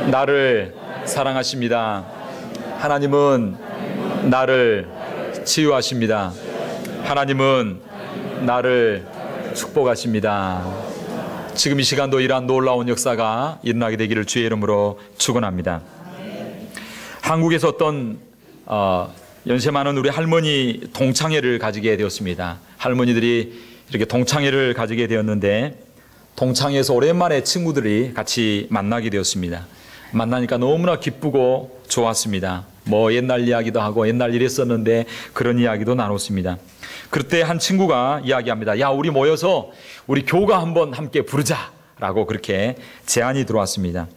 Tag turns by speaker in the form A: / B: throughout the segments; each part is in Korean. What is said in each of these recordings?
A: 나를 사랑하십니다. 하나님은 나를 치유하십니다. 하나님은 나를 축복하십니다. 지금 이 시간도 이러한 놀라운 역사가 일어나게 되기를 주의 이름으로 축원합니다. 한국에서 어떤 연세 많은 우리 할머니 동창회를 가지게 되었습니다. 할머니들이 이렇게 동창회를 가지게 되었는데, 동창회에서 오랜만에 친구들이 같이 만나게 되었습니다. 만나니까 너무나 기쁘고 좋았습니다. 뭐 옛날 이야기도 하고 옛날 이랬었는데 그런 이야기도 나눴습니다. 그때 한 친구가 이야기합니다. 야, 우리 모여서 우리 교가 한번 함께 부르자라고 그렇게 제안이 들어왔습니다.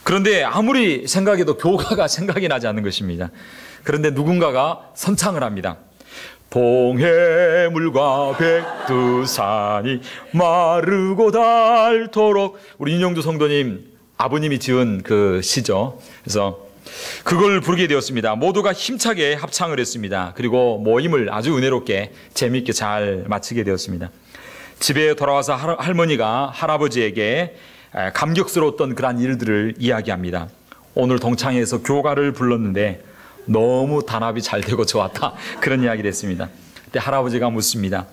A: 그런데 아무리 생각해도 교가가 생각이 나지 않는 것입니다. 그런데 누군가가 선창을 합니다. 동해물과 백두산이 마르고 닳도록, 우리 윤영주 성도님 아버님이 지은 그 시죠. 그래서 그걸 부르게 되었습니다. 모두가 힘차게 합창을 했습니다. 그리고 모임을 아주 은혜롭게 재미있게 잘 마치게 되었습니다. 집에 돌아와서 할머니가 할아버지에게 감격스러웠던 그러한 일들을 이야기합니다. 오늘 동창회에서 교가를 불렀는데 너무 단합이 잘 되고 좋았다, 그런 이야기를 했습니다. 그때 할아버지가 묻습니다.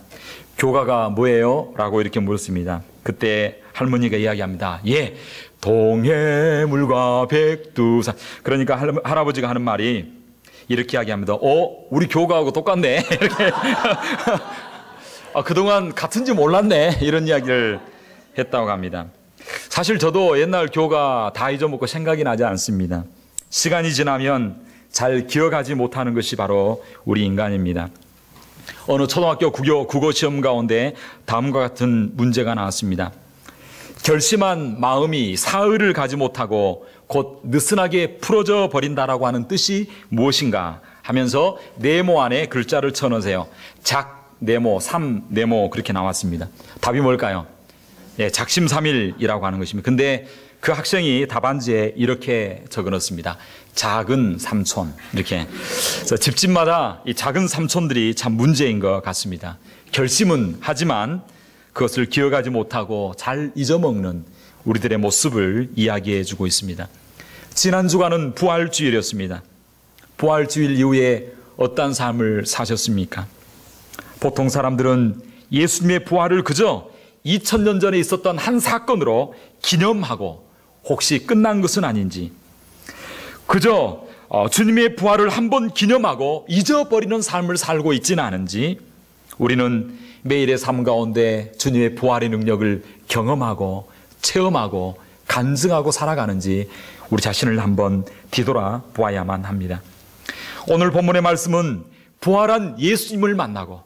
A: 교가가 뭐예요? 라고 이렇게 물었습니다. 그때 할머니가 이야기합니다. 예, 동해물과 백두산. 그러니까 할아버지가 하는 말이 이렇게 이야기합니다. 우리 교가하고 똑같네. 이렇게. 그동안 같은지 몰랐네, 이런 이야기를 했다고 합니다. 사실 저도 옛날 교가 다 잊어먹고 생각이 나지 않습니다. 시간이 지나면 잘 기억하지 못하는 것이 바로 우리 인간입니다. 어느 초등학교 국어 시험 가운데 다음과 같은 문제가 나왔습니다. 결심한 마음이 사흘을 가지 못하고 곧 느슨하게 풀어져 버린다라고 하는 뜻이 무엇인가 하면서 네모 안에 글자를 쳐넣으세요. 작 네모, 삼 네모, 그렇게 나왔습니다. 답이 뭘까요? 예, 작심삼일이라고 하는 것입니다. 근데 그 학생이 답안지에 이렇게 적어놨습니다. 작은 삼촌. 이렇게. 그래서 집집마다 이 작은 삼촌들이 참 문제인 것 같습니다. 결심은 하지만 그것을 기억하지 못하고 잘 잊어먹는 우리들의 모습을 이야기해 주고 있습니다. 지난 주간은 부활주일이었습니다. 부활주일 이후에 어떤 삶을 사셨습니까? 보통 사람들은 예수님의 부활을 그저 2000년 전에 있었던 한 사건으로 기념하고 혹시 끝난 것은 아닌지, 그저 주님의 부활을 한번 기념하고 잊어버리는 삶을 살고 있지는 않은지, 우리는 매일의 삶 가운데 주님의 부활의 능력을 경험하고 체험하고 간증하고 살아가는지 우리 자신을 한번 뒤돌아 보아야만 합니다. 오늘 본문의 말씀은 부활한 예수님을 만나고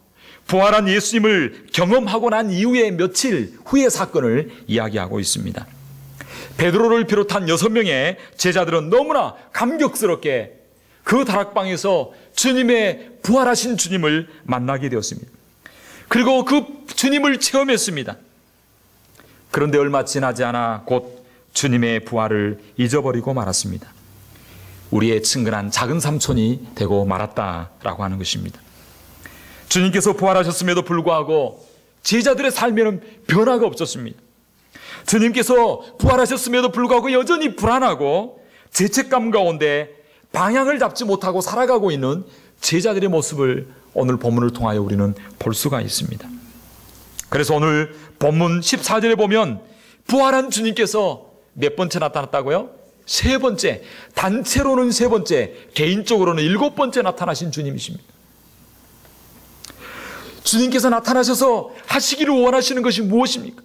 A: 부활한 예수님을 경험하고 난 이후에 며칠 후의 사건을 이야기하고 있습니다. 베드로를 비롯한 6명의 제자들은 너무나 감격스럽게 그 다락방에서 주님의 부활하신 주님을 만나게 되었습니다. 그리고 그 주님을 체험했습니다. 그런데 얼마 지나지 않아 곧 주님의 부활을 잊어버리고 말았습니다. 우리의 친근한 작은 삼촌이 되고 말았다라고 하는 것입니다. 주님께서 부활하셨음에도 불구하고 제자들의 삶에는 변화가 없었습니다. 주님께서 부활하셨음에도 불구하고 여전히 불안하고 죄책감 가운데 방향을 잡지 못하고 살아가고 있는 제자들의 모습을 오늘 본문을 통하여 우리는 볼 수가 있습니다. 그래서 오늘 본문 14절에 보면 부활한 주님께서 몇 번째 나타났다고요? 3번째, 단체로는 3번째, 개인적으로는 7번째 나타나신 주님이십니다. 주님께서 나타나셔서 하시기를 원하시는 것이 무엇입니까?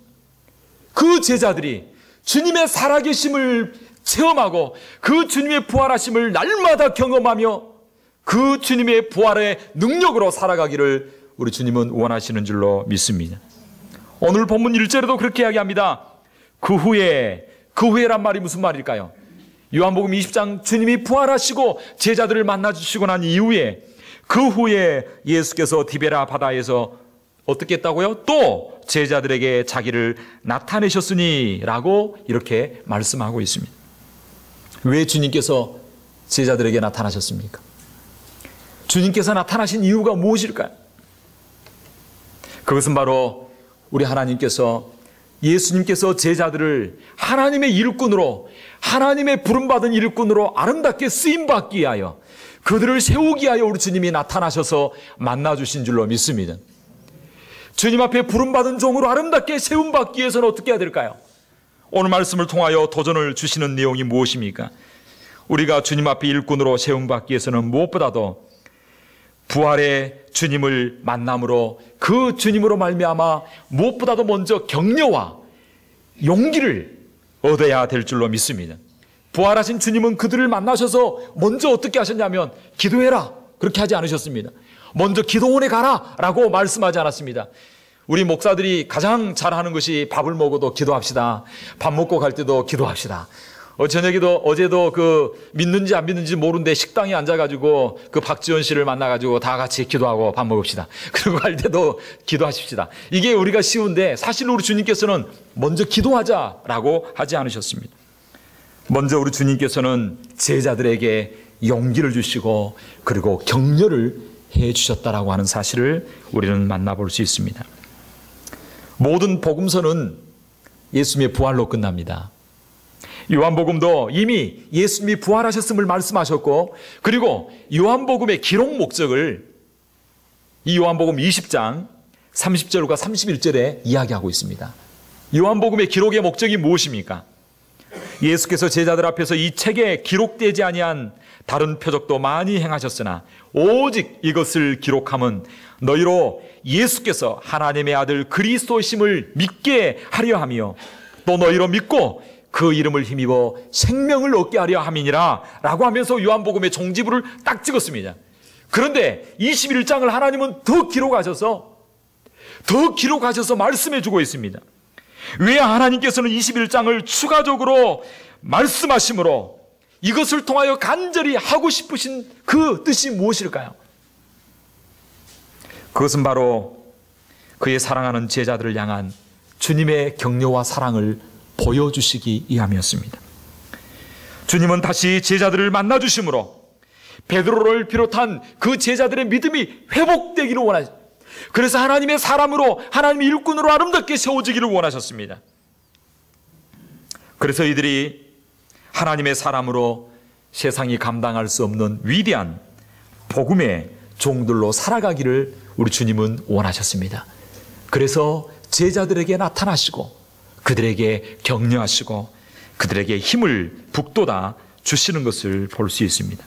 A: 그 제자들이 주님의 살아계심을 체험하고 그 주님의 부활하심을 날마다 경험하며 그 주님의 부활의 능력으로 살아가기를 우리 주님은 원하시는 줄로 믿습니다. 오늘 본문 1절에도 그렇게 이야기합니다. 그 후에란 말이 무슨 말일까요? 요한복음 20장 주님이 부활하시고 제자들을 만나주시고 난 이후에 그 후에 예수께서 디베라 바다에서 어떻게 했다고요? 또 제자들에게 자기를 나타내셨으니 라고 이렇게 말씀하고 있습니다. 왜 주님께서 제자들에게 나타나셨습니까? 주님께서 나타나신 이유가 무엇일까요? 그것은 바로 우리 하나님께서, 예수님께서 제자들을 하나님의 일꾼으로 하나님의 부름받은 일꾼으로 아름답게 쓰임받기 위하여, 그들을 세우기 위하여 우리 주님이 나타나셔서 만나주신 줄로 믿습니다. 주님 앞에 부름받은 종으로 아름답게 세움받기 위해서는 어떻게 해야 될까요? 오늘 말씀을 통하여 도전을 주시는 내용이 무엇입니까? 우리가 주님 앞에 일꾼으로 세움받기 위해서는 무엇보다도 부활의 주님을 만남으로, 그 주님으로 말미암아 무엇보다도 먼저 격려와 용기를 얻어야 될 줄로 믿습니다. 부활하신 주님은 그들을 만나셔서 먼저 어떻게 하셨냐면 기도해라, 그렇게 하지 않으셨습니다. 먼저 기도원에 가라 라고 말씀하지 않았습니다. 우리 목사들이 가장 잘하는 것이 밥을 먹어도 기도합시다, 밥 먹고 갈 때도 기도합시다. 저녁에도, 어제도 믿는지 안 믿는지 모르는데 식당에 앉아가지고 박지원 씨를 만나가지고 다 같이 기도하고 밥 먹읍시다. 그리고 갈 때도 기도하십시다. 이게 우리가 쉬운데 사실 우리 주님께서는 먼저 기도하자라고 하지 않으셨습니다. 먼저 우리 주님께서는 제자들에게 용기를 주시고 그리고 격려를 해 주셨다라고 하는 사실을 우리는 만나볼 수 있습니다. 모든 복음서는 예수님의 부활로 끝납니다. 요한복음도 이미 예수님이 부활하셨음을 말씀하셨고, 그리고 요한복음의 기록 목적을 이 요한복음 20장 30절과 31절에 이야기하고 있습니다. 요한복음의 기록의 목적이 무엇입니까? 예수께서 제자들 앞에서 이 책에 기록되지 아니한 다른 표적도 많이 행하셨으나 오직 이것을 기록함은 너희로 예수께서 하나님의 아들 그리스도이심을 믿게 하려 하며 또 너희로 믿고 그 이름을 힘입어 생명을 얻게 하려 함이니라 라고 하면서 요한복음의 종지부를 딱 찍었습니다. 그런데 21장을 하나님은 더 기록하셔서 말씀해 주고 있습니다. 왜 하나님께서는 21장을 추가적으로 말씀하심으로 이것을 통하여 간절히 하고 싶으신 그 뜻이 무엇일까요? 그것은 바로 그의 사랑하는 제자들을 향한 주님의 격려와 사랑을 보여주시기 위함이었습니다. 주님은 다시 제자들을 만나주심으로 베드로를 비롯한 그 제자들의 믿음이 회복되기를 원하셨습니다. 그래서 하나님의 사람으로, 하나님의 일꾼으로 아름답게 세워지기를 원하셨습니다. 그래서 이들이 하나님의 사람으로 세상이 감당할 수 없는 위대한 복음의 종들로 살아가기를 우리 주님은 원하셨습니다. 그래서 제자들에게 나타나시고 그들에게 격려하시고 그들에게 힘을 북돋아 주시는 것을 볼 수 있습니다.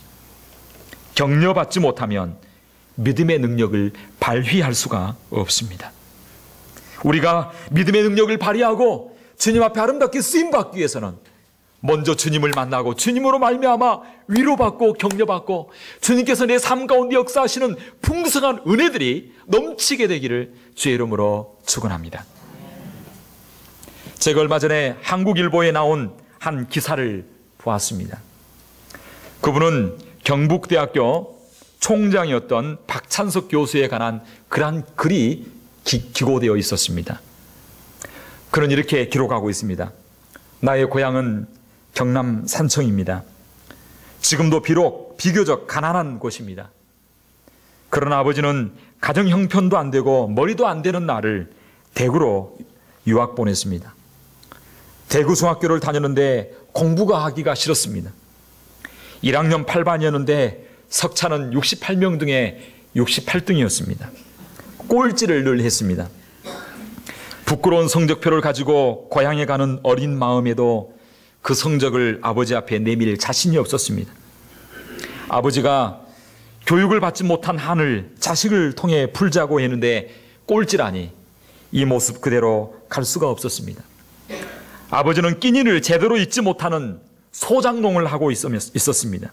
A: 격려받지 못하면 믿음의 능력을 발휘할 수가 없습니다. 우리가 믿음의 능력을 발휘하고 주님 앞에 아름답게 쓰임받기 위해서는 먼저 주님을 만나고 주님으로 말미암아 위로받고 격려받고 주님께서 내 삶 가운데 역사하시는 풍성한 은혜들이 넘치게 되기를 주의 이름으로 축원합니다. 제가 얼마 전에 한국일보에 나온 한 기사를 보았습니다. 그분은 경북대학교 총장이었던 박찬석 교수에 관한 그러한 글이 기고되어 있었습니다. 그는 이렇게 기록하고 있습니다. 나의 고향은 경남 산청입니다. 지금도 비록 비교적 가난한 곳입니다. 그러나 아버지는 가정 형편도 안 되고 머리도 안 되는 나를 대구로 유학 보냈습니다. 대구 중학교를 다녔는데 공부가 하기가 싫었습니다. 1학년 8반이었는데 석차는 68명 중에 68등이었습니다. 꼴찌를 늘 했습니다. 부끄러운 성적표를 가지고 고향에 가는 어린 마음에도 그 성적을 아버지 앞에 내밀 자신이 없었습니다. 아버지가 교육을 받지 못한 한을 자식을 통해 풀자고 했는데 꼴찌라니 이 모습 그대로 갈 수가 없었습니다. 아버지는 끼니를 제대로 잊지 못하는 소장농을 하고 있었습니다.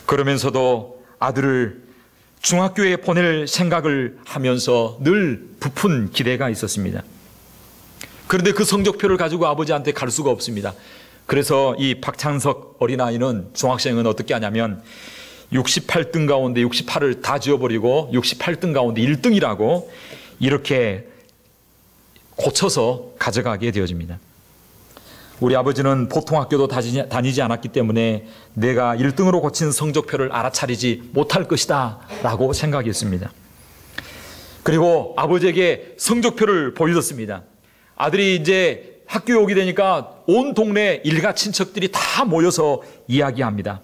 A: 그러면서도 아들을 중학교에 보낼 생각을 하면서 늘 부푼 기대가 있었습니다. 그런데 그 성적표를 가지고 아버지한테 갈 수가 없습니다. 그래서 이 박찬석 어린아이는, 중학생은 어떻게 하냐면 68등 가운데 68을 다 지워버리고 68등 가운데 1등이라고 이렇게 고쳐서 가져가게 되어집니다. 우리 아버지는 보통 학교도 다니지 않았기 때문에 내가 1등으로 고친 성적표를 알아차리지 못할 것이다 라고 생각했습니다. 그리고 아버지에게 성적표를 보여줬습니다. 아들이 이제 학교에 오게 되니까 온 동네 일가 친척들이 다 모여서 이야기합니다.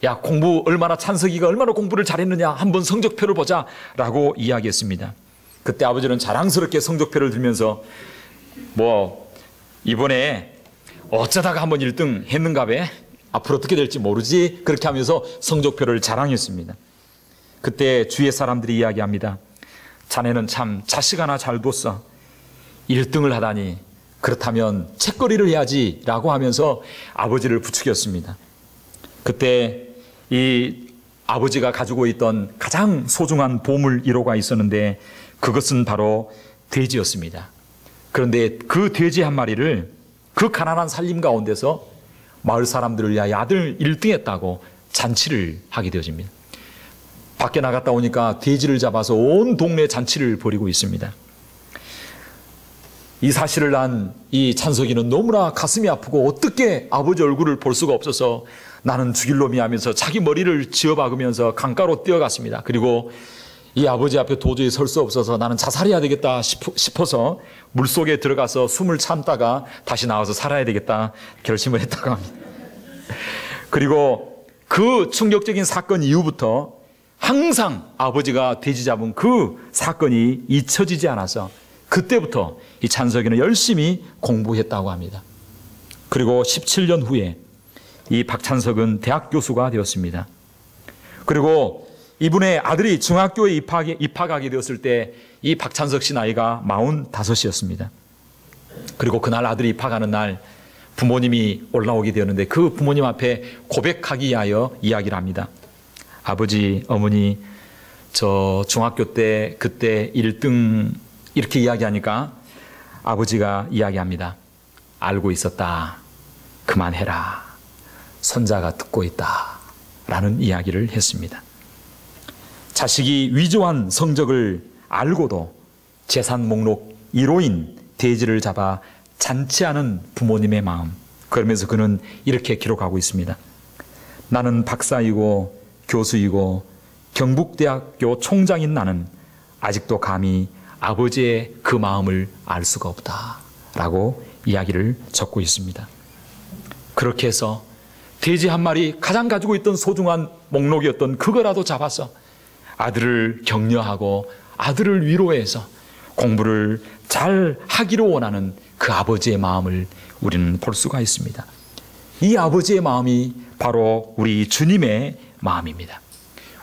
A: 야, 공부 얼마나, 찬석이가 얼마나 공부를 잘했느냐, 한번 성적표를 보자 라고 이야기했습니다. 그때 아버지는 자랑스럽게 성적표를 들면서 이번에 어쩌다가 한번 1등 했는가 봐, 앞으로 어떻게 될지 모르지, 그렇게 하면서 성적표를 자랑했습니다. 그때 주위의 사람들이 이야기합니다. 자네는 참 자식 하나 잘 뒀어. 1등을 하다니, 그렇다면 책거리를 해야지 라고 하면서 아버지를 부추겼습니다. 그때 이 아버지가 가지고 있던 가장 소중한 보물 1호가 있었는데 그것은 바로 돼지였습니다. 그런데 그 돼지 한 마리를 그 가난한 살림 가운데서 마을 사람들을 위하여 아들 1등 했다고 잔치를 하게 되어집니다. 밖에 나갔다 오니까 돼지를 잡아서 온 동네 잔치를 벌이고 있습니다. 이 사실을 난 이 찬석이는 너무나 가슴이 아프고 어떻게 아버지 얼굴을 볼 수가 없어서 나는 죽일 놈이 하면서 자기 머리를 쥐어박으면서 강가로 뛰어갔습니다. 그리고 이 아버지 앞에 도저히 설 수 없어서 나는 자살해야 되겠다 싶어서 물속에 들어가서 숨을 참다가 다시 나와서 살아야 되겠다 결심을 했다고 합니다. 그리고 그 충격적인 사건 이후부터 항상 아버지가 돼지 잡은 그 사건이 잊혀지지 않아서 그때부터 이 찬석이는 열심히 공부했다고 합니다. 그리고 17년 후에 이 박찬석은 대학 교수가 되었습니다. 그리고 이분의 아들이 중학교에 입학하게 되었을 때 이 박찬석 씨 나이가 45이었습니다. 그리고 그날 아들이 입학하는 날 부모님이 올라오게 되었는데 그 부모님 앞에 고백하기 위하여 이야기를 합니다. 아버지, 어머니, 저 중학교 때 그때 1등 이렇게 이야기하니까 아버지가 이야기합니다. 알고 있었다. 그만해라. 손자가 듣고 있다. 라는 이야기를 했습니다. 자식이 위조한 성적을 알고도 재산 목록 1호인 돼지를 잡아 잔치하는 부모님의 마음. 그러면서 그는 이렇게 기록하고 있습니다. 나는 박사이고 교수이고 경북대학교 총장인 나는 아직도 감히 아버지의 그 마음을 알 수가 없다 라고 이야기를 적고 있습니다. 그렇게 해서 돼지 한 마리, 가장 가지고 있던 소중한 목록이었던 그거라도 잡아서 아들을 격려하고 아들을 위로해서 공부를 잘 하기를 원하는 그 아버지의 마음을 우리는 볼 수가 있습니다. 이 아버지의 마음이 바로 우리 주님의 마음입니다.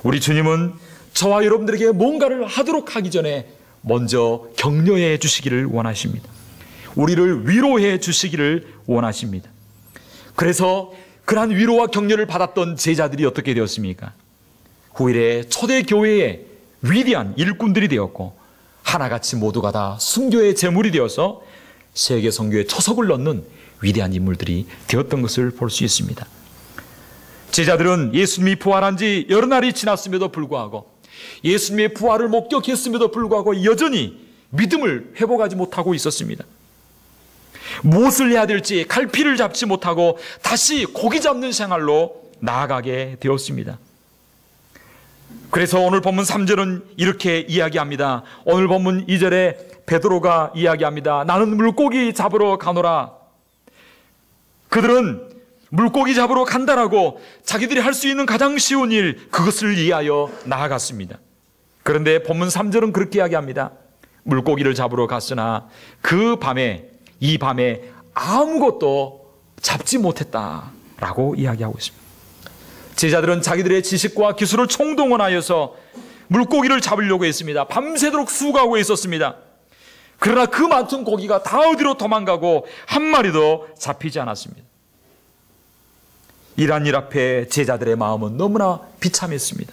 A: 우리 주님은 저와 여러분들에게 뭔가를 하도록 하기 전에 먼저 격려해 주시기를 원하십니다. 우리를 위로해 주시기를 원하십니다. 그래서 그러한 위로와 격려를 받았던 제자들이 어떻게 되었습니까? 후일에 초대교회의 위대한 일꾼들이 되었고 하나같이 모두가 다 순교의 제물이 되어서 세계 선교의 초석을 넣는 위대한 인물들이 되었던 것을 볼 수 있습니다. 제자들은 예수님이 부활한 지 여러 날이 지났음에도 불구하고 예수님의 부활을 목격했음에도 불구하고 여전히 믿음을 회복하지 못하고 있었습니다. 무엇을 해야 될지 갈피를 잡지 못하고 다시 고기 잡는 생활로 나아가게 되었습니다. 그래서 오늘 본문 3절은 이렇게 이야기합니다. 오늘 본문 2절에 베드로가 이야기합니다. 나는 물고기 잡으러 가노라. 그들은 물고기 잡으러 간다라고 자기들이 할 수 있는 가장 쉬운 일, 그것을 위하여 나아갔습니다. 그런데 본문 3절은 그렇게 이야기합니다. 물고기를 잡으러 갔으나 이 밤에 아무것도 잡지 못했다라고 이야기하고 있습니다. 제자들은 자기들의 지식과 기술을 총동원하여서 물고기를 잡으려고 했습니다. 밤새도록 수고하고 있었습니다. 그러나 그 많은 고기가 다 어디로 도망가고 한 마리도 잡히지 않았습니다. 이러한 일 앞에 제자들의 마음은 너무나 비참했습니다.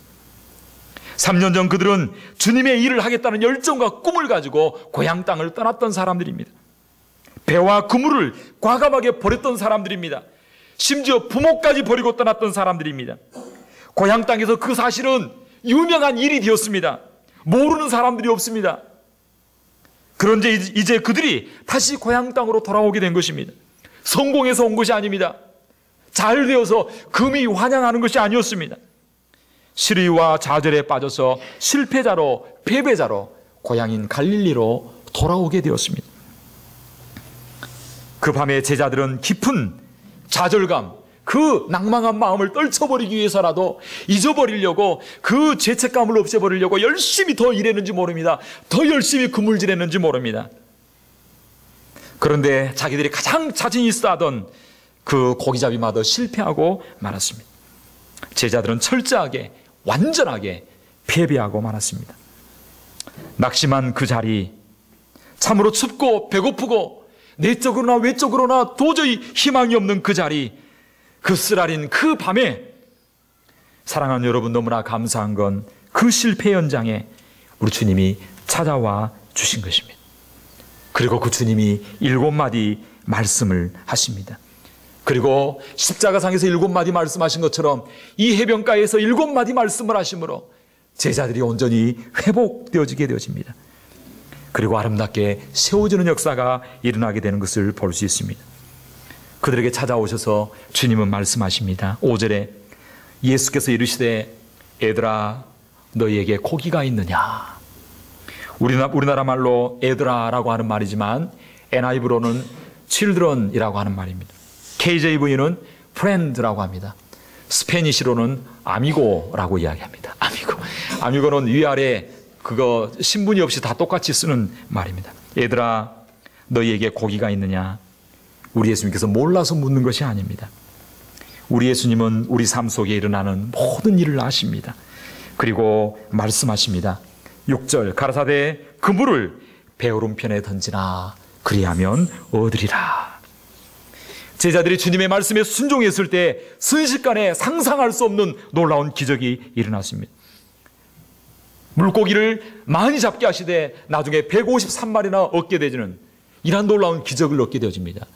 A: 3년 전 그들은 주님의 일을 하겠다는 열정과 꿈을 가지고 고향 땅을 떠났던 사람들입니다. 배와 그물을 과감하게 버렸던 사람들입니다. 심지어 부모까지 버리고 떠났던 사람들입니다. 고향 땅에서 그 사실은 유명한 일이 되었습니다. 모르는 사람들이 없습니다. 그런데 이제 그들이 다시 고향 땅으로 돌아오게 된 것입니다. 성공해서 온 것이 아닙니다. 잘 되어서 금이 환영하는 것이 아니었습니다. 시리와 좌절에 빠져서 실패자로, 패배자로 고향인 갈릴리로 돌아오게 되었습니다. 그 밤에 제자들은 깊은 좌절감, 그 낭망한 마음을 떨쳐버리기 위해서라도 잊어버리려고, 그 죄책감을 없애버리려고 열심히 더 일했는지 모릅니다. 더 열심히 그물질했는지 모릅니다. 그런데 자기들이 가장 자신 있어 하던 그 고기잡이마저 실패하고 말았습니다. 제자들은 철저하게, 완전하게 패배하고 말았습니다. 낙심한 그 자리, 참으로 춥고 배고프고 내적으로나 외적으로나 도저히 희망이 없는 그 자리, 그 쓰라린 그 밤에 사랑하는 여러분, 너무나 감사한 건 그 실패 현장에 우리 주님이 찾아와 주신 것입니다. 그리고 그 주님이 7마디 말씀을 하십니다. 그리고 십자가상에서 7마디 말씀하신 것처럼 이 해변가에서 7마디 말씀을 하심으로 제자들이 온전히 회복되어지게 되어집니다. 그리고 아름답게 세워지는 역사가 일어나게 되는 것을 볼 수 있습니다. 그들에게 찾아오셔서 주님은 말씀하십니다. 5절에 예수께서 이르시되 애들아 너희에게 고기가 있느냐. 우리나라 말로 애들아라고 하는 말이지만 NIV로는 children이라고 하는 말입니다. KJV는 friend라고 합니다. 스페니시로는 아미고라고 이야기합니다. 아미고는 위아래 그거 신분이 없이 다 똑같이 쓰는 말입니다. 얘들아 너희에게 고기가 있느냐. 우리 예수님께서 몰라서 묻는 것이 아닙니다. 우리 예수님은 우리 삶 속에 일어나는 모든 일을 아십니다. 그리고 말씀하십니다. 6절 가라사대 그물을 배 오른편에 던지나 그리하면 얻으리라. 제자들이 주님의 말씀에 순종했을 때 순식간에 상상할 수 없는 놀라운 기적이 일어났습니다. 물고기를 많이 잡게 하시되 나중에 153마리나 얻게 되지는 이러한 놀라운 기적을 얻게 되어집니다.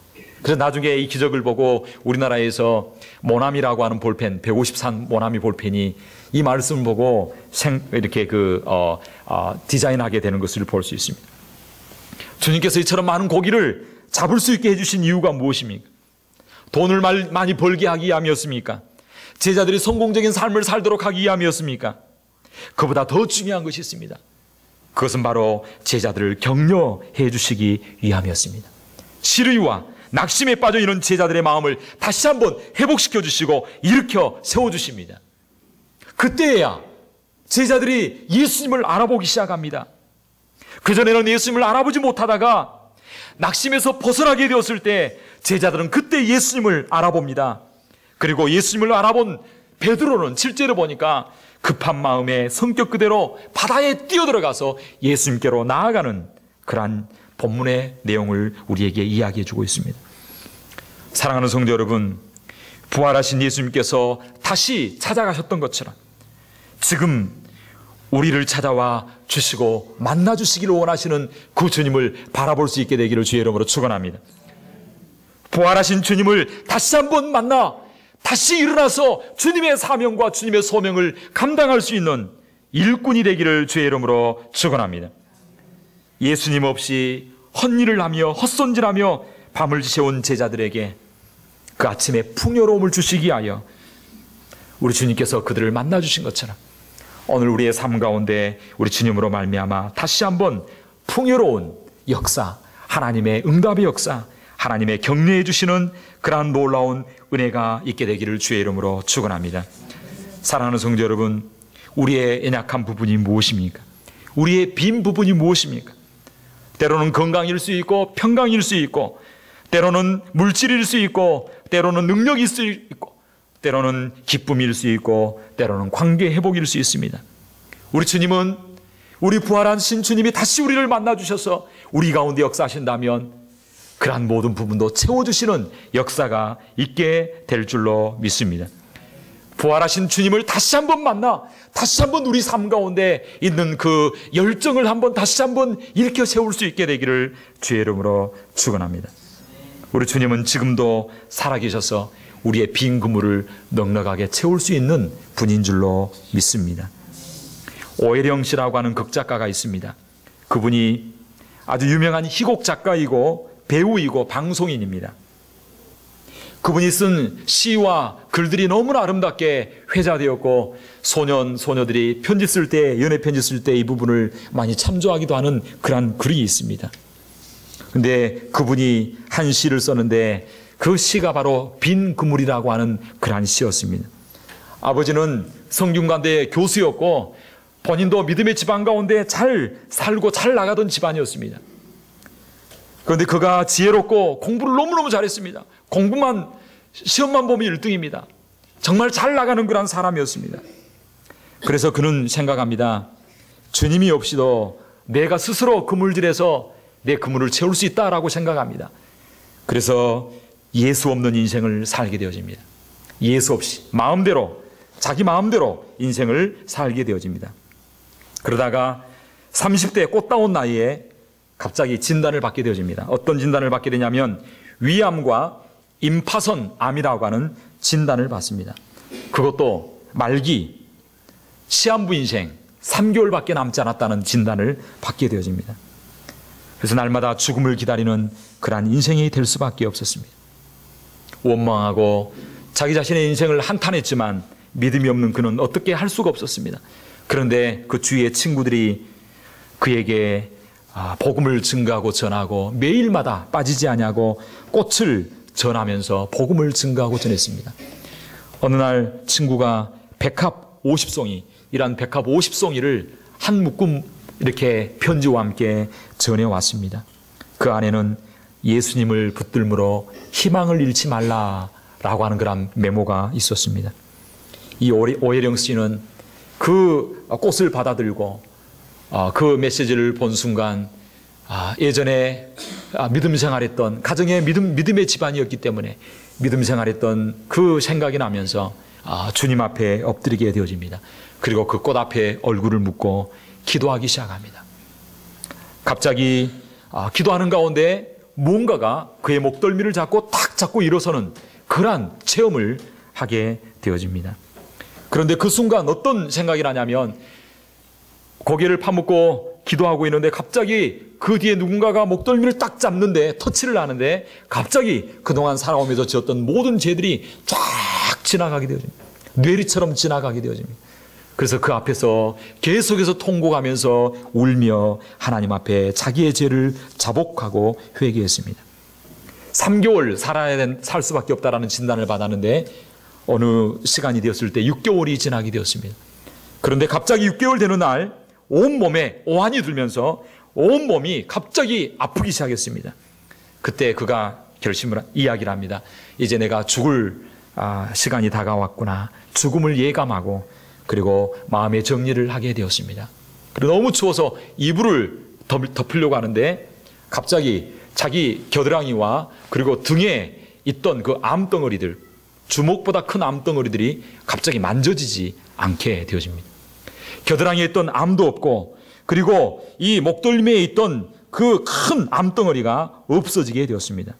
A: 그래서 나중에 이 기적을 보고 우리나라에서 모나미라고 하는 볼펜, 153 모나미 볼펜이 이 말씀을 보고 이렇게 디자인하게 되는 것을 볼 수 있습니다. 주님께서 이처럼 많은 고기를 잡을 수 있게 해주신 이유가 무엇입니까? 돈을 많이 벌게 하기 위함이었습니까? 제자들이 성공적인 삶을 살도록 하기 위함이었습니까? 그보다 더 중요한 것이 있습니다. 그것은 바로 제자들을 격려해 주시기 위함이었습니다. 시르이와 낙심에 빠져 있는 제자들의 마음을 다시 한번 회복시켜 주시고 일으켜 세워 주십니다. 그때야 제자들이 예수님을 알아보기 시작합니다. 그전에는 예수님을 알아보지 못하다가 낙심에서 벗어나게 되었을 때 제자들은 그때 예수님을 알아봅니다. 그리고 예수님을 알아본 베드로는 실제로 보니까 급한 마음에 성격 그대로 바다에 뛰어들어가서 예수님께로 나아가는 그러한 본문의 내용을 우리에게 이야기해 주고 있습니다. 사랑하는 성도 여러분, 부활하신 예수님께서 다시 찾아가셨던 것처럼 지금 우리를 찾아와 주시고 만나 주시기를 원하시는 그 주님을 바라볼 수 있게 되기를 주의 이름으로 축원합니다. 부활하신 주님을 다시 한번 만나 다시 일어나서 주님의 사명과 주님의 소명을 감당할 수 있는 일꾼이 되기를 주의 이름으로 축원합니다. 예수님 없이 헛일을 하며 헛손질하며 밤을 지새운 제자들에게 그 아침에 풍요로움을 주시기 위하여 우리 주님께서 그들을 만나 주신 것처럼 오늘 우리의 삶 가운데 우리 주님으로 말미암아 다시 한번 풍요로운 역사, 하나님의 응답의 역사, 하나님의 격려해 주시는 그러한 놀라운 은혜가 있게 되기를 주의 이름으로 축원합니다. 사랑하는 성도 여러분, 우리의 연약한 부분이 무엇입니까? 우리의 빈 부분이 무엇입니까? 때로는 건강일 수 있고 평강일 수 있고 때로는 물질일 수 있고 때로는 능력일 수 있고 때로는 기쁨일 수 있고 때로는 관계 회복일 수 있습니다. 우리 주님은 우리 부활하신 주님이 다시 우리를 만나 주셔서 우리 가운데 역사하신다면 그러한 모든 부분도 채워주시는 역사가 있게 될 줄로 믿습니다. 부활하신 주님을 다시 한번 만나 다시 한번 우리 삶 가운데 있는 그 열정을 한번 다시 한번 일으켜 세울 수 있게 되기를 주의 이름으로 축원합니다. 우리 주님은 지금도 살아계셔서 우리의 빈 그물을 넉넉하게 채울 수 있는 분인 줄로 믿습니다. 오해령 씨라고 하는 극작가가 있습니다. 그분이 아주 유명한 희곡 작가이고 배우이고 방송인입니다. 그분이 쓴 시와 글들이 너무나 아름답게 회자되었고 소년, 소녀들이 편지 쓸 때, 연애 편지 쓸 때 이 부분을 많이 참조하기도 하는 그러한 글이 있습니다. 근데 그분이 한 시를 썼는데 그 시가 바로 빈 그물이라고 하는 그러한 시였습니다. 아버지는 성균관대 교수였고 본인도 믿음의 집안 가운데 잘 살고 잘 나가던 집안이었습니다. 그런데 그가 지혜롭고 공부를 너무너무 잘했습니다. 공부만 시험만 보면 1등입니다. 정말 잘 나가는 그런 사람이었습니다. 그래서 그는 생각합니다. 주님이 없이도 내가 스스로 그물질에서 내 그물을 채울 수 있다라고 생각합니다. 그래서 예수 없는 인생을 살게 되어집니다. 예수 없이 마음대로 자기 마음대로 인생을 살게 되어집니다. 그러다가 30대 꽃다운 나이에 갑자기 진단을 받게 되어집니다. 어떤 진단을 받게 되냐면 위암과 임파선 암이라고 하는 진단을 받습니다. 그것도 말기 시한부 인생 3개월밖에 남지 않았다는 진단을 받게 되어집니다. 그래서 날마다 죽음을 기다리는 그러한 인생이 될 수밖에 없었습니다. 원망하고 자기 자신의 인생을 한탄했지만 믿음이 없는 그는 어떻게 할 수가 없었습니다. 그런데 그 주위의 친구들이 그에게 복음을 증거하고 전하고 매일마다 빠지지 아니하고 꽃을 전하면서 복음을 증거하고 전했습니다. 어느 날 친구가 백합 50송이 이란 백합 50송이를 한 묶음 이렇게 편지와 함께 전해왔습니다. 그 안에는 예수님을 붙들므로 희망을 잃지 말라라고 하는 그런 메모가 있었습니다. 이 오혜령 씨는 그 꽃을 받아들고 그 메시지를 본 순간 예전에 믿음 생활했던 가정의 믿음의 집안이었기 때문에 믿음 생활했던 그 생각이 나면서 주님 앞에 엎드리게 되어집니다. 그리고 그 꽃 앞에 얼굴을 묻고 기도하기 시작합니다. 갑자기 기도하는 가운데 무언가가 그의 목덜미를 잡고 탁 잡고 일어서는 그러한 체험을 하게 되어집니다. 그런데 그 순간 어떤 생각이 나냐면 고개를 파묻고 기도하고 있는데 갑자기 그 뒤에 누군가가 목덜미를 딱 잡는데 터치를 하는데 갑자기 그동안 살아오면서 지었던 모든 죄들이 쫙 지나가게 되어집니다. 뇌리처럼 지나가게 되어집니다. 그래서 그 앞에서 계속해서 통곡하면서 울며 하나님 앞에 자기의 죄를 자복하고 회개했습니다. 3개월 살 수밖에 없다라는 진단을 받았는데 어느 시간이 되었을 때 6개월이 지나게 되었습니다. 그런데 갑자기 6개월 되는 날 온몸에 오한이 들면서 온몸이 갑자기 아프기 시작했습니다. 그때 그가 이야기를 합니다. 이제 내가 죽을 시간이 다가왔구나. 죽음을 예감하고 그리고 마음의 정리를 하게 되었습니다. 그리고 너무 추워서 이불을 덮으려고 하는데 갑자기 자기 겨드랑이와 그리고 등에 있던 그 암덩어리들, 주먹보다 큰 암덩어리들이 갑자기 만져지지 않게 되어집니다. 겨드랑이에 있던 암도 없고 그리고 이 목덜미에 있던 그 큰 암덩어리가 없어지게 되었습니다.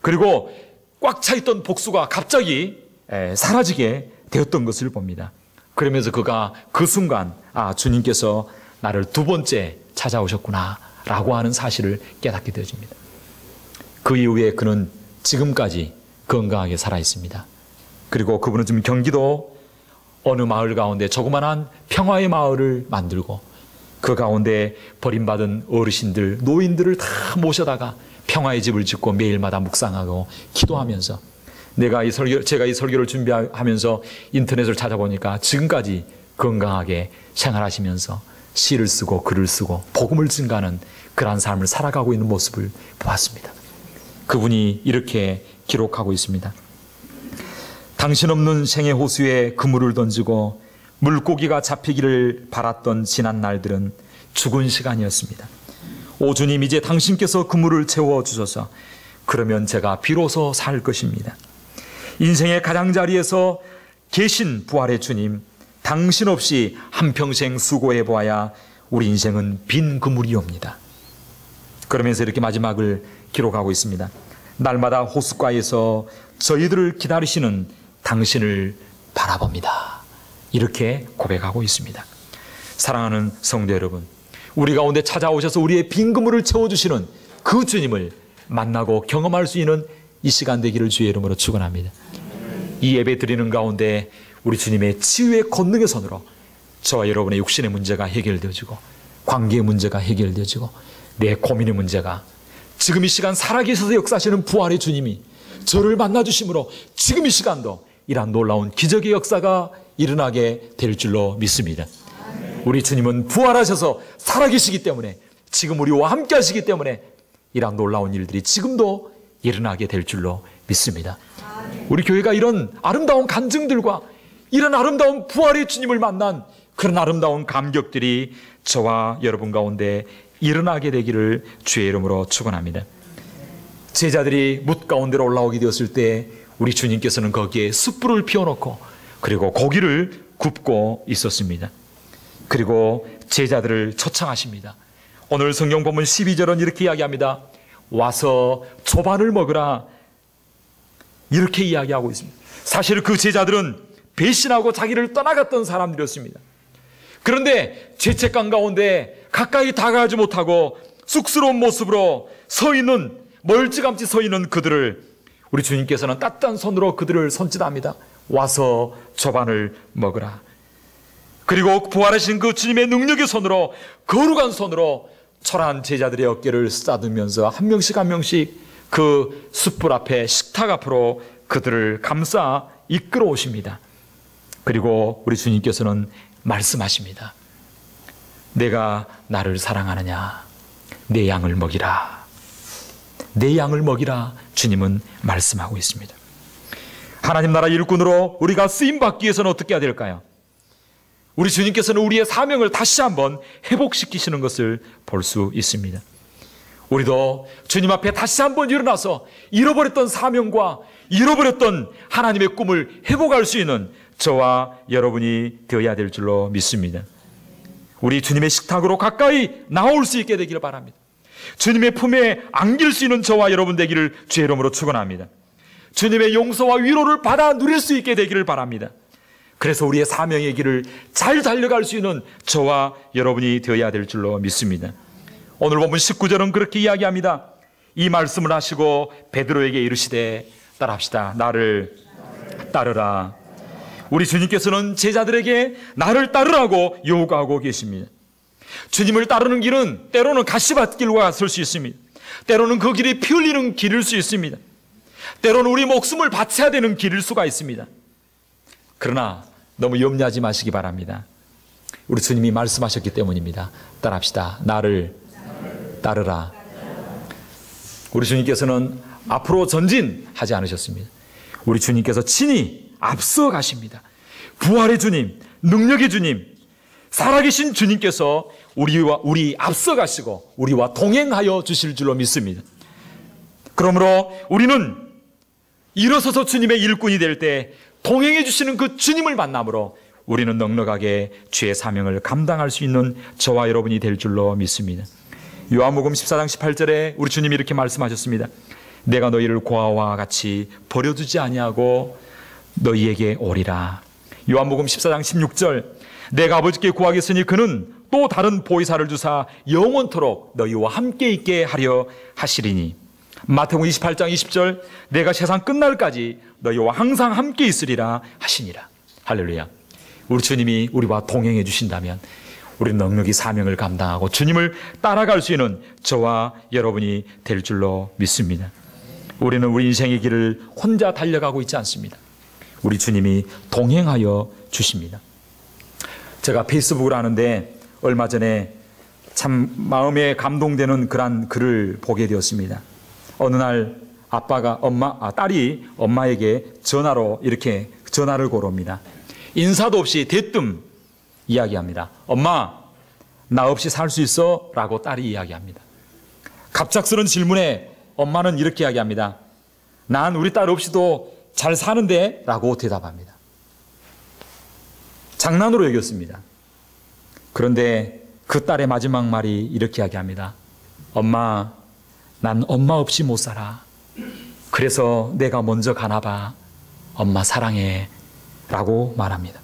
A: 그리고 꽉 차 있던 복수가 갑자기 사라지게 되었던 것을 봅니다. 그러면서 그가 그 순간 주님께서 나를 2번째 찾아오셨구나 라고 하는 사실을 깨닫게 되어집니다. 그 이후에 그는 지금까지 건강하게 살아 있습니다. 그리고 그분은 지금 경기도 어느 마을 가운데 조그만한 평화의 마을을 만들고 그 가운데 버림받은 어르신들, 노인들을 다 모셔다가 평화의 집을 짓고 매일마다 묵상하고 기도하면서 제가 이 설교를 준비하면서 인터넷을 찾아보니까 지금까지 건강하게 생활하시면서 시를 쓰고 글을 쓰고 복음을 증가하는 그러한 삶을 살아가고 있는 모습을 보았습니다. 그분이 이렇게 기록하고 있습니다. 당신 없는 생의 호수에 그물을 던지고 물고기가 잡히기를 바랐던 지난 날들은 죽은 시간이었습니다. 오 주님, 이제 당신께서 그물을 채워주셔서 그러면 제가 비로소 살 것입니다. 인생의 가장자리에서 계신 부활의 주님, 당신 없이 한평생 수고해 보아야 우리 인생은 빈 그물이옵니다. 그러면서 이렇게 마지막을 기록하고 있습니다. 날마다 호숫가에서 저희들을 기다리시는 당신을 바라봅니다. 이렇게 고백하고 있습니다. 사랑하는 성도 여러분, 우리 가운데 찾아오셔서 우리의 빈 그물을 채워주시는 그 주님을 만나고 경험할 수 있는 이 시간 되기를 주의 이름으로 축원합니다. 이 예배 드리는 가운데 우리 주님의 치유의 권능의 손으로 저와 여러분의 육신의 문제가 해결되어지고 관계의 문제가 해결되어지고 내 고민의 문제가 지금 이 시간 살아계셔서 역사하시는 부활의 주님이 저를 만나주심으로 지금 이 시간도 이러한 놀라운 기적의 역사가 일어나게 될 줄로 믿습니다. 우리 주님은 부활하셔서 살아계시기 때문에, 지금 우리와 함께 하시기 때문에 이러한 놀라운 일들이 지금도 일어나게 될 줄로 믿습니다. 우리 교회가 이런 아름다운 간증들과 이런 아름다운 부활의 주님을 만난 그런 아름다운 감격들이 저와 여러분 가운데 일어나게 되기를 주의 이름으로 축원합니다. 제자들이 뭇 가운데로 올라오게 되었을 때 우리 주님께서는 거기에 숯불을 피워놓고 그리고 고기를 굽고 있었습니다. 그리고 제자들을 초청하십니다. 오늘 성경 본문 12절은 이렇게 이야기합니다. 와서 조반을 먹으라, 이렇게 이야기하고 있습니다. 사실 그 제자들은 배신하고 자기를 떠나갔던 사람들이었습니다. 그런데 죄책감 가운데 가까이 다가가지 못하고 쑥스러운 모습으로 서 있는, 멀찌감치 서 있는 그들을 우리 주님께서는 따뜻한 손으로 그들을 손짓합니다. 와서 조반을 먹으라. 그리고 부활하신 그 주님의 능력의 손으로, 거룩한 손으로 초라한 제자들의 어깨를 쓰다듬으면서 한 명씩 한 명씩 그 숯불 앞에, 식탁 앞으로 그들을 감싸 이끌어 오십니다. 그리고 우리 주님께서는 말씀하십니다. 내가 나를 사랑하느냐? 내 양을 먹이라. 내 양을 먹이라. 주님은 말씀하고 있습니다. 하나님 나라 일꾼으로 우리가 쓰임받기 위해서는 어떻게 해야 될까요? 우리 주님께서는 우리의 사명을 다시 한번 회복시키시는 것을 볼 수 있습니다. 우리도 주님 앞에 다시 한번 일어나서 잃어버렸던 사명과 잃어버렸던 하나님의 꿈을 회복할 수 있는 저와 여러분이 되어야 될 줄로 믿습니다. 우리 주님의 식탁으로 가까이 나올 수 있게 되기를 바랍니다. 주님의 품에 안길 수 있는 저와 여러분 되기를 주의 이름으로 축원합니다. 주님의 용서와 위로를 받아 누릴 수 있게 되기를 바랍니다. 그래서 우리의 사명의 길을 잘 달려갈 수 있는 저와 여러분이 되어야 될 줄로 믿습니다. 오늘 본문 19절은 그렇게 이야기합니다. 이 말씀을 하시고 베드로에게 이르시되 따라합시다. 나를 따르라. 우리 주님께서는 제자들에게 나를 따르라고 요구하고 계십니다. 주님을 따르는 길은 때로는 가시밭길과 같을 수 있습니다. 때로는 그 길이 피 흘리는 길일 수 있습니다. 때로는 우리 목숨을 바쳐야 되는 길일 수가 있습니다. 그러나 너무 염려하지 마시기 바랍니다. 우리 주님이 말씀하셨기 때문입니다. 따라합시다. 나를 따르라. 우리 주님께서는 앞으로 전진하지 않으셨습니다. 우리 주님께서 친히 앞서 가십니다. 부활의 주님, 능력의 주님, 살아계신 주님께서 우리 앞서 가시고 우리와 동행하여 주실 줄로 믿습니다. 그러므로 우리는 일어서서 주님의 일꾼이 될 때 동행해 주시는 그 주님을 만남으로 우리는 넉넉하게 주의 사명을 감당할 수 있는 저와 여러분이 될 줄로 믿습니다. 요한복음 14장 18절에 우리 주님이 이렇게 말씀하셨습니다. 내가 너희를 고아와 같이 버려두지 아니하고 너희에게 오리라. 요한복음 14장 16절 내가 아버지께 구하겠으니 그는 또 다른 보혜사를 주사 영원토록 너희와 함께 있게 하려 하시리니. 마태복음 28장 20절 내가 세상 끝날까지 너희와 항상 함께 있으리라 하시니라. 할렐루야. 우리 주님이 우리와 동행해 주신다면 우리는 넉넉히 사명을 감당하고 주님을 따라갈 수 있는 저와 여러분이 될 줄로 믿습니다. 우리는 우리 인생의 길을 혼자 달려가고 있지 않습니다. 우리 주님이 동행하여 주십니다. 제가 페이스북을 하는데 얼마 전에 참 마음에 감동되는 그런 글을 보게 되었습니다. 어느 날 딸이 엄마에게 전화로 이렇게 전화를 걸어옵니다. 인사도 없이 대뜸 이야기합니다. 엄마, 나 없이 살 수 있어? 라고 딸이 이야기합니다. 갑작스러운 질문에 엄마는 이렇게 이야기합니다. 난 우리 딸 없이도 잘 사는데? 라고 대답합니다. 장난으로 여겼습니다. 그런데 그 딸의 마지막 말이 이렇게 이야기합니다. 엄마, 난 엄마 없이 못 살아. 그래서 내가 먼저 가나 봐. 엄마 사랑해. 라고 말합니다.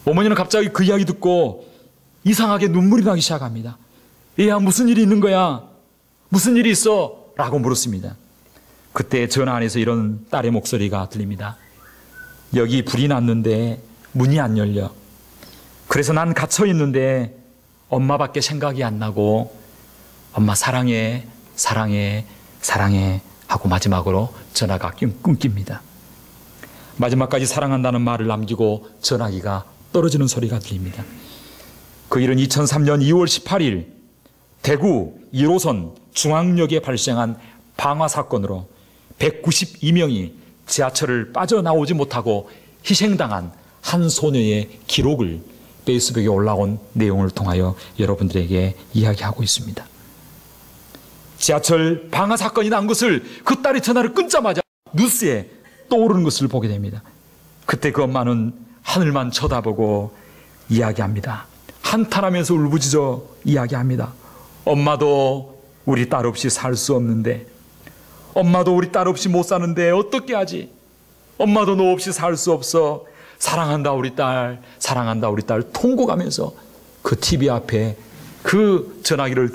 A: 어머니는 갑자기 그 이야기 듣고 이상하게 눈물이 나기 시작합니다. 얘야, 무슨 일이 있는 거야? 무슨 일이 있어? 라고 물었습니다. 그때 전화 안에서 이런 딸의 목소리가 들립니다. 여기 불이 났는데 문이 안 열려. 그래서 난 갇혀 있는데 엄마밖에 생각이 안 나고 엄마 사랑해 사랑해, 사랑해 하고 마지막으로 전화가 끊깁니다. 마지막까지 사랑한다는 말을 남기고 전화기가 떨어지는 소리가 들립니다. 그 일은 2003년 2월 18일 대구 1호선 중앙역에 발생한 방화 사건으로 192명이 지하철을 빠져나오지 못하고 희생당한 한 소녀의 기록을 페이스북에 올라온 내용을 통하여 여러분들에게 이야기하고 있습니다. 지하철 방화 사건이 난 것을 그 딸이 전화를 끊자마자 뉴스에 떠오르는 것을 보게 됩니다. 그때 그 엄마는 하늘만 쳐다보고 이야기합니다. 한탄하면서 울부짖어 이야기합니다. 엄마도 우리 딸 없이 살 수 없는데, 엄마도 우리 딸 없이 못 사는데 어떻게 하지? 엄마도 너 없이 살 수 없어. 사랑한다 우리 딸, 사랑한다 우리 딸 통곡하면서 그 TV 앞에 그 전화기를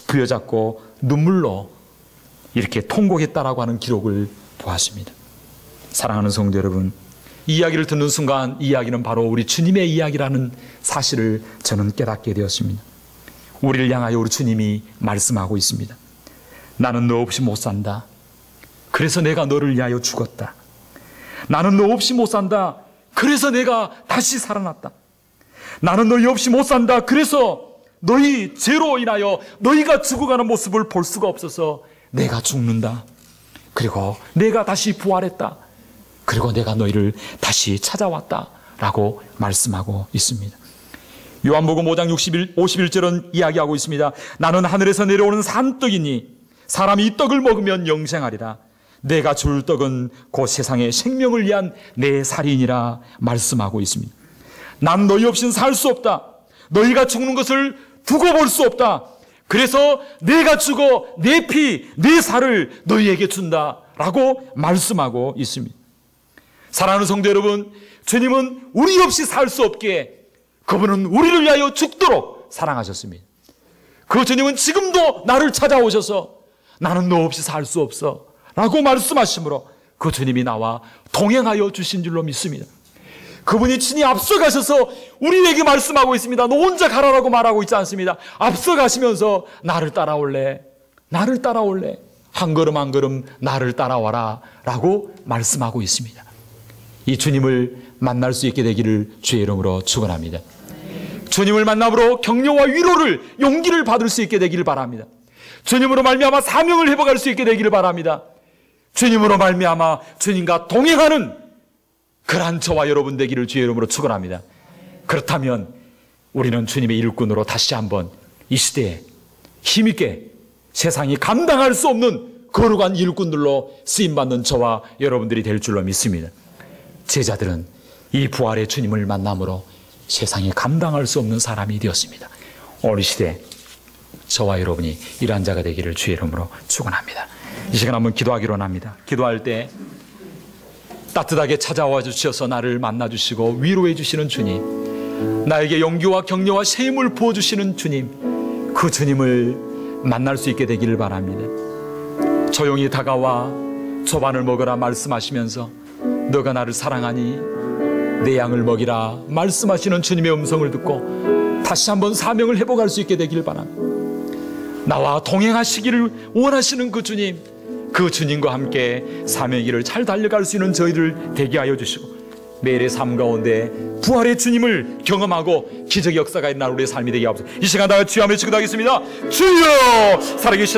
A: 부여잡고 눈물로 이렇게 통곡했다라고 하는 기록을 보았습니다. 사랑하는 성도 여러분, 이 이야기를 듣는 순간 이 이야기는 바로 우리 주님의 이야기라는 사실을 저는 깨닫게 되었습니다. 우리를 향하여 우리 주님이 말씀하고 있습니다. 나는 너 없이 못 산다. 그래서 내가 너를 위하여 죽었다. 나는 너 없이 못 산다. 그래서 내가 다시 살아났다. 나는 너희 없이 못 산다. 그래서 너희 죄로 인하여 너희가 죽어가는 모습을 볼 수가 없어서 내가 죽는다. 그리고 내가 다시 부활했다. 그리고 내가 너희를 다시 찾아왔다 라고 말씀하고 있습니다. 요한복음 5장 51절은 이야기하고 있습니다. 나는 하늘에서 내려오는 산떡이니 사람이 이 떡을 먹으면 영생하리라. 내가 줄 떡은 곧 세상의 생명을 위한 내 살이니라 말씀하고 있습니다. 난 너희 없이는 살 수 없다. 너희가 죽는 것을 두고 볼 수 없다. 그래서 내가 죽어 내 피, 내 살을 너희에게 준다 라고 말씀하고 있습니다. 사랑하는 성도 여러분, 주님은 우리 없이 살 수 없게 그분은 우리를 위하여 죽도록 사랑하셨습니다. 그 주님은 지금도 나를 찾아오셔서 나는 너 없이 살 수 없어 라고 말씀하시므로 그 주님이 나와 동행하여 주신 줄로 믿습니다. 그분이 친히 앞서가셔서 우리에게 말씀하고 있습니다. 너 혼자 가라라고 말하고 있지 않습니다. 앞서가시면서 나를 따라올래, 나를 따라올래, 한 걸음 한 걸음 나를 따라와라 라고 말씀하고 있습니다. 이 주님을 만날 수 있게 되기를 주의 이름으로 축원합니다. 주님을 만남으로 격려와 위로를, 용기를 받을 수 있게 되기를 바랍니다. 주님으로 말미암아 사명을 회복할 수 있게 되기를 바랍니다. 주님으로 말미암아 주님과 동행하는 그러한 저와 여러분 되기를 주의 이름으로 축원합니다. 그렇다면 우리는 주님의 일꾼으로 다시 한번 이 시대에 힘있게 세상이 감당할 수 없는 거룩한 일꾼들로 쓰임받는 저와 여러분들이 될 줄로 믿습니다. 제자들은 이 부활의 주님을 만남으로 세상이 감당할 수 없는 사람이 되었습니다. 오늘 이 시대 저와 여러분이 이러한 자가 되기를 주의 이름으로 축원합니다. 이 시간 한번 기도하기로 합니다. 기도할 때 따뜻하게 찾아와 주셔서 나를 만나 주시고 위로해 주시는 주님, 나에게 용기와 격려와 새 힘을 부어 주시는 주님, 그 주님을 만날 수 있게 되기를 바랍니다. 조용히 다가와 조반을 먹으라 말씀하시면서 너가 나를 사랑하니 내 양을 먹이라 말씀하시는 주님의 음성을 듣고 다시 한번 사명을 회복할 수 있게 되기를 바랍니다. 나와 동행하시기를 원하시는 그 주님, 그 주님과 함께 사명의 길을 잘 달려갈 수 있는 저희들 되게 하여 주시고 매일의 삶 가운데 부활의 주님을 경험하고 기적의 역사가 있는 우리의 삶이 되게 하옵소서. 이 시간 다 같이 주여 외치기도 하겠습니다. 주여 살아계시